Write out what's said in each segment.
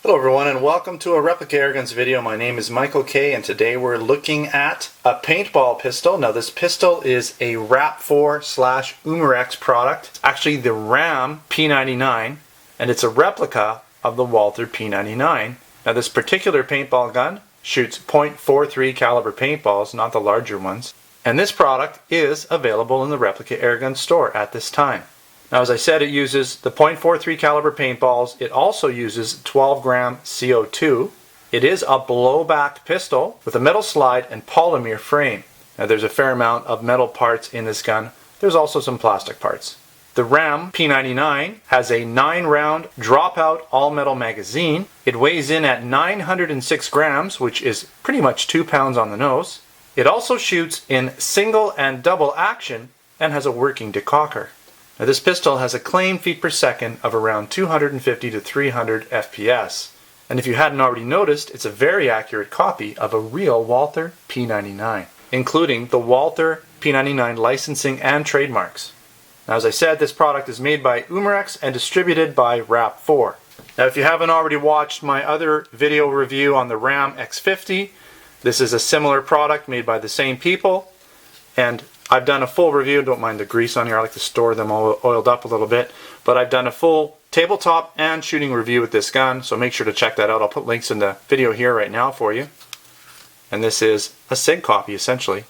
Hello everyone and welcome to a Replica Airguns video. My name is Michael K and today we're looking at a paintball pistol. Now this pistol is a RAP4/Umarex product. It's actually the RAM P99 and it's a replica of the Walther P99. Now this particular paintball gun shoots .43 caliber paintballs, not the larger ones. And this product is available in the Replica Airgun store at this time. Now as I said, it uses the .43 caliber paintballs. It also uses 12 gram CO2. It is a blowback pistol with a metal slide and polymer frame. Now there's a fair amount of metal parts in this gun. There's also some plastic parts. The RAM P99 has a 9-round dropout all-metal magazine. It weighs in at 906 grams, which is pretty much 2 pounds on the nose. It also shoots in single and double action and has a working decocker. Now this pistol has a claimed feet per second of around 250 to 300 FPS. And if you hadn't already noticed, it's a very accurate copy of a real Walther P99, including the Walther P99 licensing and trademarks. Now as I said, this product is made by Umarex and distributed by RAP4. Now if you haven't already watched my other video review on the RAM X50, this is a similar product made by the same people, and I've done a full review. Don't mind the grease on here, I like to store them all oiled up a little bit, but I've done a full tabletop and shooting review with this gun, so make sure to check that out. I'll put links in the video here right now for you. And this is a SIG copy essentially.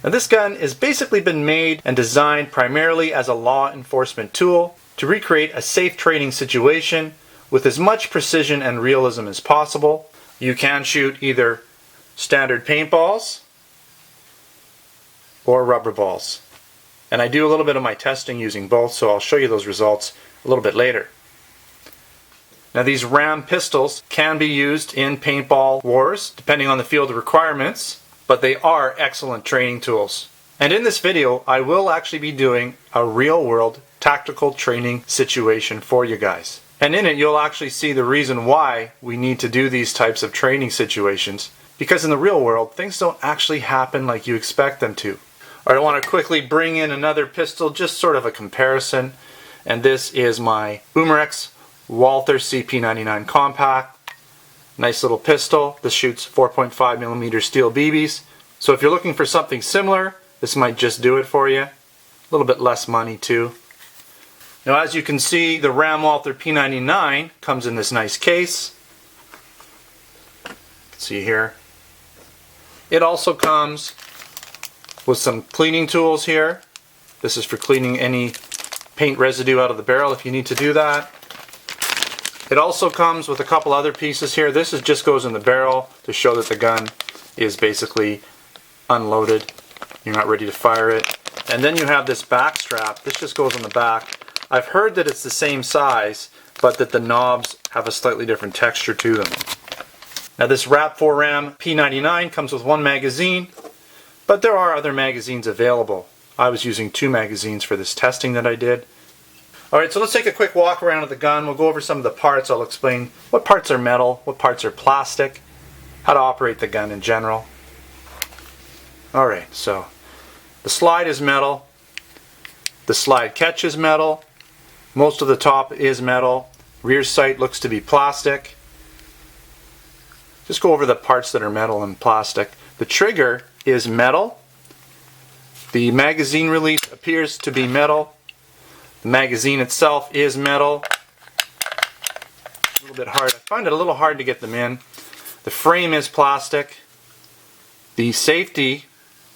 Now this gun has basically been made and designed primarily as a law enforcement tool to recreate a safe training situation with as much precision and realism as possible. You can shoot either standard paintballs or rubber balls. And I do a little bit of my testing using both, so I'll show you those results a little bit later. Now these RAM pistols can be used in paintball wars depending on the field requirements, but they are excellent training tools. And in this video I will actually be doing a real world tactical training situation for you guys. And in it you'll actually see the reason why we need to do these types of training situations, because in the real world things don't actually happen like you expect them to. I want to quickly bring in another pistol, just sort of a comparison, and this is my Umarex Walther CP99 Compact. Nice little pistol. This shoots 4.5mm steel BBs, so if you're looking for something similar, this might just do it for you. A little bit less money too. Now as you can see, the RAM Walther P99 comes in this nice case. You can see here. It also comes with some cleaning tools here. This is for cleaning any paint residue out of the barrel if you need to do that. It also comes with a couple other pieces here. This just goes in the barrel to show that the gun is basically unloaded. You're not ready to fire it. And then you have this back strap. This just goes on the back. I've heard that it's the same size, but that the knobs have a slightly different texture to them. Now this RAP4 RAM P99 comes with one magazine, but there are other magazines available. I was using 2 magazines for this testing that I did. Alright, so let's take a quick walk around of the gun. We'll go over some of the parts. I'll explain what parts are metal, what parts are plastic, how to operate the gun in general. Alright, so the slide is metal, the slide catch is metal, most of the top is metal, rear sight looks to be plastic. Just go over the parts that are metal and plastic. The trigger is metal. The magazine release appears to be metal. The magazine itself is metal. A little bit hard. I find it a little hard to get them in. The frame is plastic. The safety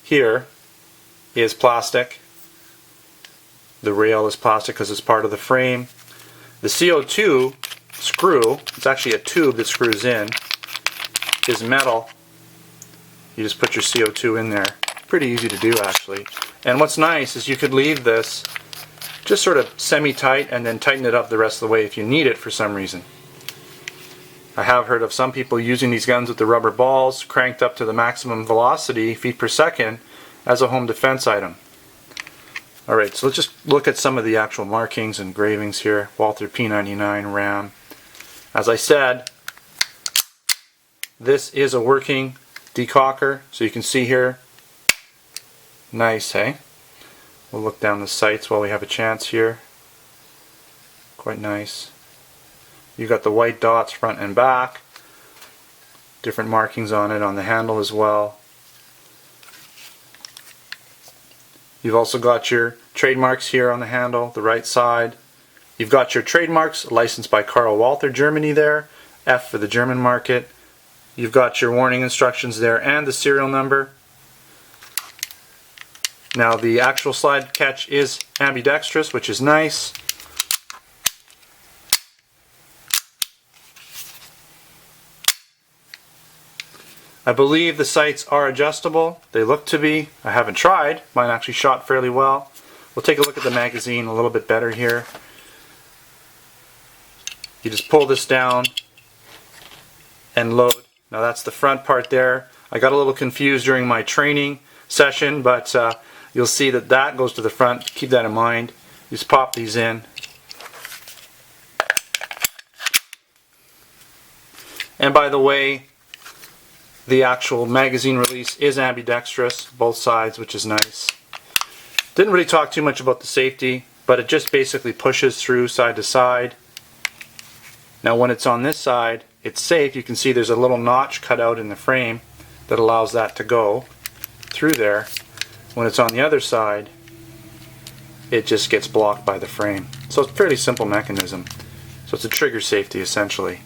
here is plastic. The rail is plastic because it's part of the frame. The CO2 screw, it's actually a tube that screws in, is metal. You just put your CO2 in there. Pretty easy to do actually. And what's nice is you could leave this just sort of semi-tight and then tighten it up the rest of the way if you need it for some reason. I have heard of some people using these guns with the rubber balls cranked up to the maximum velocity, feet per second, as a home defense item. Alright, so let's just look at some of the actual markings and engravings here. Walther P99 RAM. As I said, this is a working decocker, so you can see here. Nice, hey? We'll look down the sights while we have a chance here. Quite nice. You've got the white dots front and back. Different markings on it on the handle as well. You've also got your trademarks here on the handle, the right side. You've got your trademarks licensed by Walther, Germany there, F for the German market. You've got your warning instructions there and the serial number. Now the actual slide catch is ambidextrous, which is nice. I believe the sights are adjustable. They look to be. I haven't tried. Mine actually shot fairly well. We'll take a look at the magazine a little bit better here. You just pull this down and load. Now that's the front part there. I got a little confused during my training session, but you'll see that that goes to the front. Keep that in mind. You just pop these in. And by the way, the actual magazine release is ambidextrous, both sides, which is nice. Didn't really talk too much about the safety, but it just basically pushes through side to side. Now when it's on this side, it's safe. You can see there's a little notch cut out in the frame that allows that to go through there. When it's on the other side, it just gets blocked by the frame. So it's a fairly simple mechanism. So it's a trigger safety essentially.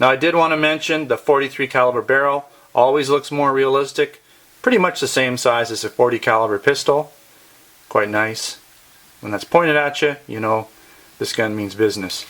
Now I did want to mention the 43 caliber barrel always looks more realistic. Pretty much the same size as a 40 caliber pistol. Quite nice. When that's pointed at you, you know this gun means business.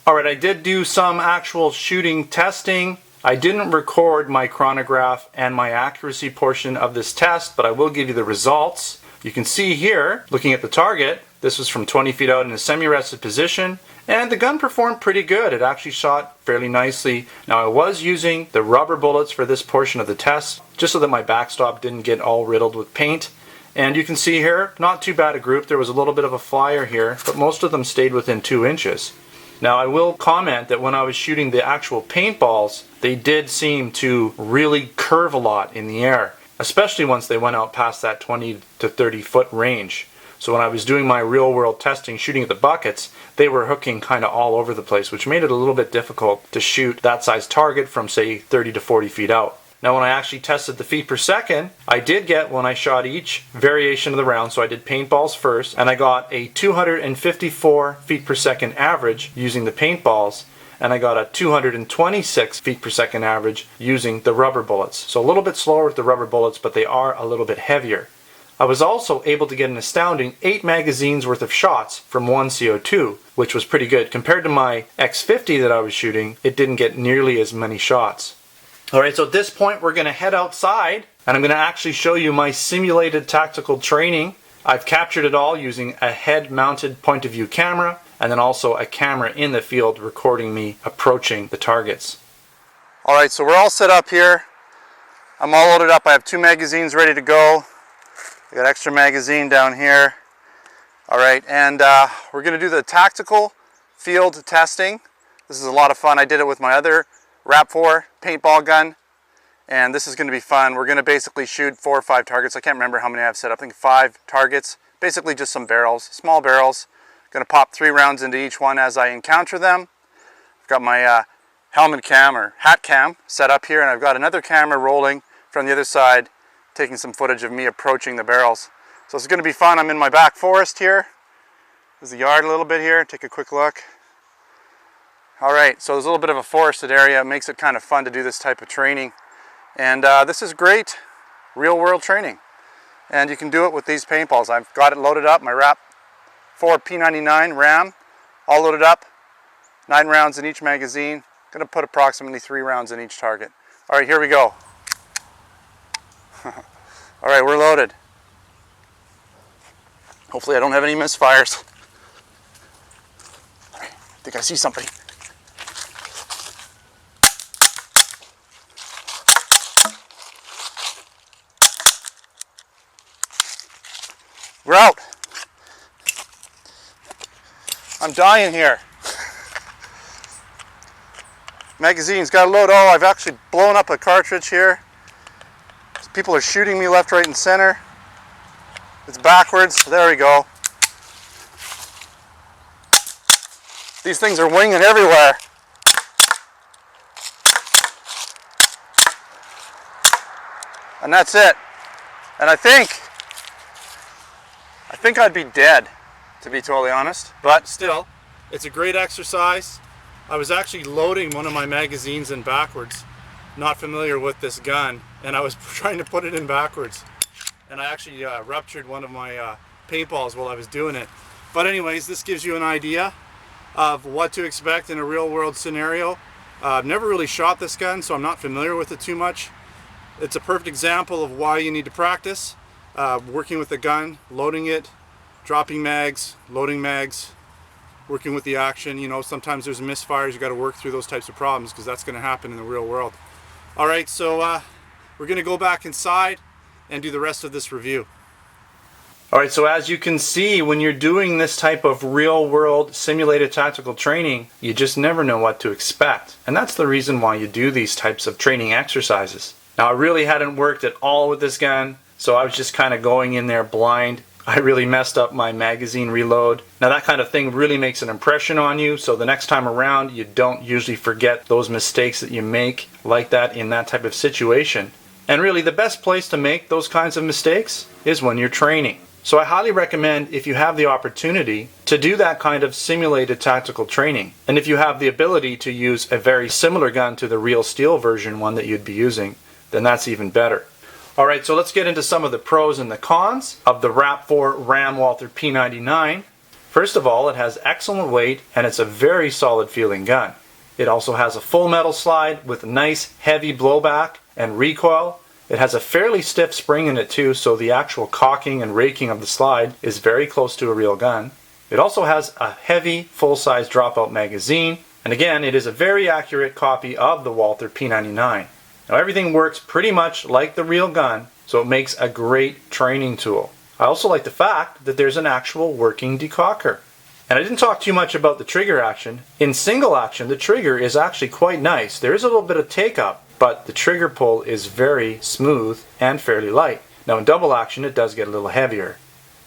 Alright, I did do some actual shooting testing. I didn't record my chronograph and my accuracy portion of this test, but I will give you the results. You can see here, looking at the target, this was from 20 feet out in a semi-rested position, and the gun performed pretty good. It actually shot fairly nicely. Now I was using the rubber bullets for this portion of the test, just so that my backstop didn't get all riddled with paint. And you can see here, not too bad a group. There was a little bit of a flyer here, but most of them stayed within 2 inches. Now I will comment that when I was shooting the actual paintballs, they did seem to really curve a lot in the air, especially once they went out past that 20 to 30 foot range. So when I was doing my real world testing, shooting at the buckets, they were hooking kind of all over the place, which made it a little bit difficult to shoot that size target from say 30 to 40 feet out. Now when I actually tested the feet per second, I did get, when I shot each variation of the round, so I did paintballs first, and I got a 254 feet per second average using the paintballs, and I got a 226 feet per second average using the rubber bullets. So a little bit slower with the rubber bullets, but they are a little bit heavier. I was also able to get an astounding 8 magazines worth of shots from one CO2, which was pretty good. Compared to my X50 that I was shooting, it didn't get nearly as many shots. Alright, so at this point we're going to head outside, and I'm going to actually show you my simulated tactical training. I've captured it all using a head-mounted point-of-view camera, and then also a camera in the field recording me approaching the targets. Alright, so we're all set up here. I'm all loaded up. I have 2 magazines ready to go. I got extra magazine down here. Alright, and we're going to do the tactical field testing. This is a lot of fun. I did it with my other RAP4 paintball gun, and this is going to be fun. We're going to basically shoot 4 or 5 targets. I can't remember how many I've set up. I think 5 targets. Basically just some barrels, small barrels. Going to pop 3 rounds into each one as I encounter them. I've got my helmet cam or hat cam set up here, and I've got another camera rolling from the other side, taking some footage of me approaching the barrels. So it's going to be fun. I'm in my back forest here. There's the yard a little bit here. Take a quick look. Alright, so there's a little bit of a forested area. It makes it kind of fun to do this type of training. And this is great real world training. And you can do it with these paintballs. I've got it loaded up, my RAP4 P99 RAM, all loaded up. 9 rounds in each magazine. Going to put approximately 3 rounds in each target. Alright, here we go. Alright, we're loaded. Hopefully I don't have any misfires. Alright, I think I see somebody. We're out. I'm dying here. Magazine's got to load. Oh, I've actually blown up a cartridge here. People are shooting me left, right, and center. It's backwards. There we go. These things are winging everywhere. And that's it. And I think I'd be dead, to be totally honest. But still, it's a great exercise. I was actually loading one of my magazines in backwards, not familiar with this gun, and I was trying to put it in backwards. And I actually ruptured one of my paintballs while I was doing it. But anyways, this gives you an idea of what to expect in a real world scenario. I've never really shot this gun, so I'm not familiar with it too much. It's a perfect example of why you need to practice working with the gun, loading it, dropping mags, loading mags, working with the action. You know, sometimes there's misfires. You got to work through those types of problems because that's going to happen in the real world. All right, so we're going to go back inside and do the rest of this review. All right, so as you can see, when you're doing this type of real-world simulated tactical training, you just never know what to expect. And that's the reason why you do these types of training exercises. Now, I really hadn't worked at all with this gun, so I was just kind of going in there blind. I really messed up my magazine reload. Now, that kind of thing really makes an impression on you, so the next time around, you don't usually forget those mistakes that you make like that in that type of situation. And really, the best place to make those kinds of mistakes is when you're training. So I highly recommend, if you have the opportunity, to do that kind of simulated tactical training. And if you have the ability to use a very similar gun to the real steel version one that you'd be using, then that's even better. Alright, so let's get into some of the pros and the cons of the RAP4 RAM Walther P99. First of all, it has excellent weight and it's a very solid feeling gun. It also has a full metal slide with nice heavy blowback and recoil. It has a fairly stiff spring in it too, so the actual cocking and raking of the slide is very close to a real gun. It also has a heavy full-size dropout magazine, and again, it is a very accurate copy of the Walther P99. Now, everything works pretty much like the real gun, so it makes a great training tool. I also like the fact that there's an actual working decocker. And I didn't talk too much about the trigger action. In single action, the trigger is actually quite nice. There is a little bit of take-up, but the trigger pull is very smooth and fairly light. Now, in double action, it does get a little heavier.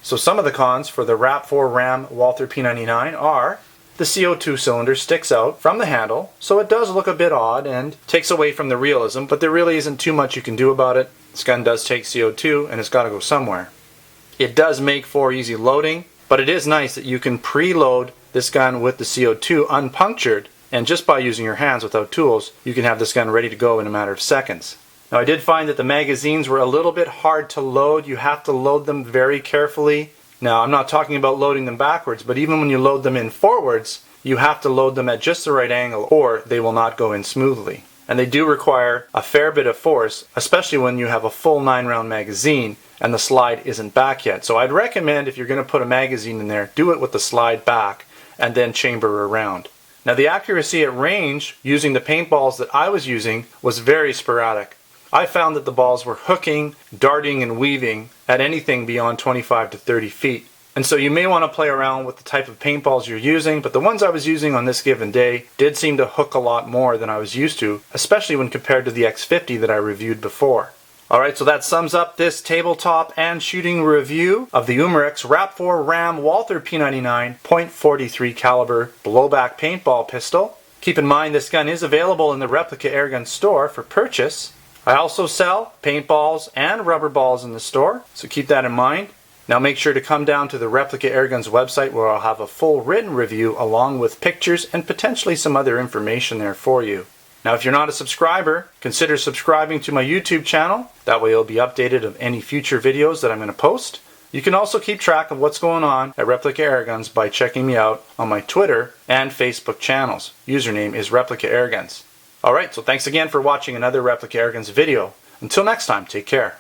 So some of the cons for the RAP4 RAM Walther P99 are: the CO2 cylinder sticks out from the handle, so it does look a bit odd and takes away from the realism, but there really isn't too much you can do about it. This gun does take CO2 and it's got to go somewhere. It does make for easy loading, but it is nice that you can preload this gun with the CO2 unpunctured, and just by using your hands without tools, you can have this gun ready to go in a matter of seconds. Now, I did find that the magazines were a little bit hard to load. You have to load them very carefully. Now, I'm not talking about loading them backwards, but even when you load them in forwards, you have to load them at just the right angle or they will not go in smoothly. And they do require a fair bit of force, especially when you have a full 9-round magazine and the slide isn't back yet. So I'd recommend, if you're going to put a magazine in there, do it with the slide back and then chamber around. Now, the accuracy at range using the paintballs that I was using was very sporadic. I found that the balls were hooking, darting, and weaving at anything beyond 25 to 30 feet. And so you may want to play around with the type of paintballs you're using, but the ones I was using on this given day did seem to hook a lot more than I was used to, especially when compared to the X50 that I reviewed before. Alright, so that sums up this tabletop and shooting review of the Umarex RAP4 RAM Walther P99 .43 caliber blowback paintball pistol. Keep in mind, this gun is available in the Replica Airgun store for purchase. I also sell paintballs and rubber balls in the store, so keep that in mind. Now make sure to come down to the Replica Airgun's website, where I'll have a full written review along with pictures and potentially some other information there for you. Now, if you're not a subscriber, consider subscribing to my YouTube channel. That way you'll be updated of any future videos that I'm going to post. You can also keep track of what's going on at Replica Airguns by checking me out on my Twitter and Facebook channels. Username is Replica Airguns. Alright, so thanks again for watching another Replica Airguns video. Until next time, take care.